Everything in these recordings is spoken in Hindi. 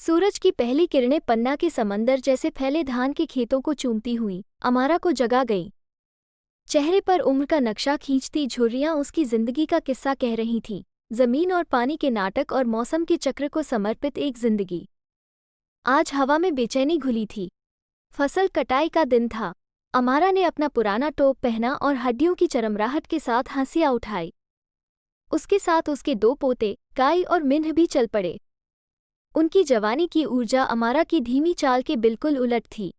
सूरज की पहली किरणें पन्ना के समंदर जैसे फैले धान के खेतों को चूमती हुई अमारा को जगा गई। चेहरे पर उम्र का नक्शा खींचती झुर्रियां उसकी जिंदगी का किस्सा कह रही थीं, जमीन और पानी के नाटक और मौसम के चक्र को समर्पित एक जिंदगी। आज हवा में बेचैनी घुली थी। फसल कटाई का दिन था। अमारा ने अपना पुराना टोप पहना और हड्डियों की चरमराहट के साथ हंसियां उठाई। उसके साथ उसके दो पोते काई और मिन्ह भी चल पड़े। उनकी जवानी की ऊर्जा अमारा की धीमी चाल के बिल्कुल उलट थी।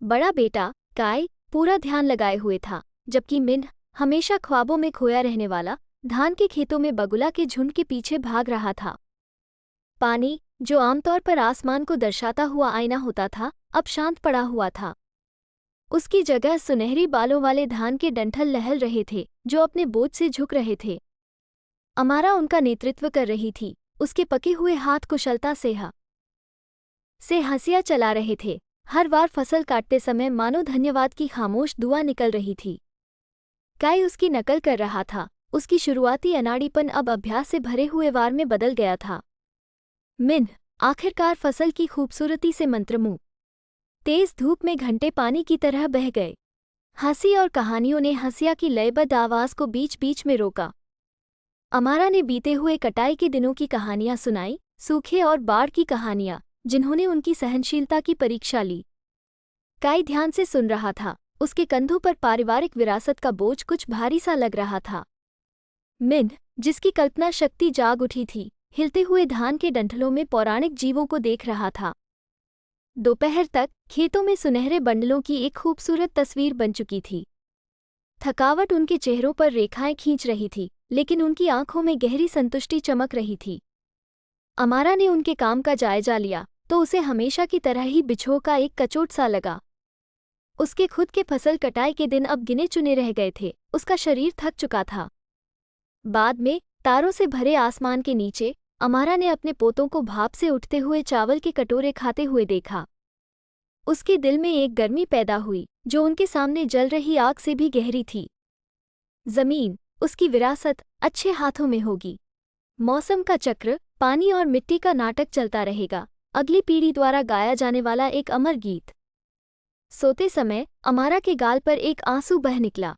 बड़ा बेटा काई पूरा ध्यान लगाए हुए था, जबकि मिन्ह हमेशा ख्वाबों में खोया रहने वाला धान के खेतों में बगुला के झुंड के पीछे भाग रहा था। पानी, जो आमतौर पर आसमान को दर्शाता हुआ आईना होता था, अब शांत पड़ा हुआ था। उसकी जगह सुनहरी बालों वाले धान के डंठल लहल रहे थे, जो अपने बोझ से झुक रहे थे। अमारा उनका नेतृत्व कर रही थी। उसके पके हुए हाथ कुशलता से हंसियां चला रहे थे। हर बार फसल काटते समय मानो धन्यवाद की खामोश दुआ निकल रही थी। काई उसकी नकल कर रहा था। उसकी शुरुआती अनाड़ीपन अब अभ्यास से भरे हुए वार में बदल गया था। मिन्ह आखिरकार फसल की खूबसूरती से मंत्रमुग्ध। तेज धूप में घंटे पानी की तरह बह गए। हंसी और कहानियों ने हंसिया की लयबद्ध आवाज को बीच बीच में रोका। अमारा ने बीते हुए कटाई के दिनों की कहानियां सुनाई, सूखे और बाढ़ की कहानियां, जिन्होंने उनकी सहनशीलता की परीक्षा ली। काई ध्यान से सुन रहा था। उसके कंधों पर पारिवारिक विरासत का बोझ कुछ भारी सा लग रहा था। मिन्ह, जिसकी कल्पना शक्ति जाग उठी थी, हिलते हुए धान के डंठलों में पौराणिक जीवों को देख रहा था। दोपहर तक खेतों में सुनहरे बंडलों की एक खूबसूरत तस्वीर बन चुकी थी। थकावट उनके चेहरों पर रेखाएं खींच रही थी, लेकिन उनकी आंखों में गहरी संतुष्टि चमक रही थी। अमारा ने उनके काम का जायजा लिया तो उसे हमेशा की तरह ही बिछोह का एक कचोट सा लगा। उसके खुद के फसल कटाई के दिन अब गिने चुने रह गए थे। उसका शरीर थक चुका था। बाद में तारों से भरे आसमान के नीचे अमारा ने अपने पोतों को भाप से उठते हुए चावल के कटोरे खाते हुए देखा। उसके दिल में एक गर्मी पैदा हुई जो उनके सामने जल रही आग से भी गहरी थी। जमीन, उसकी विरासत, अच्छे हाथों में होगी। मौसम का चक्र, पानी और मिट्टी का नाटक चलता रहेगा। अगली पीढ़ी द्वारा गाया जाने वाला एक अमर गीत। सोते समय अमारा के गाल पर एक आंसू बह निकला।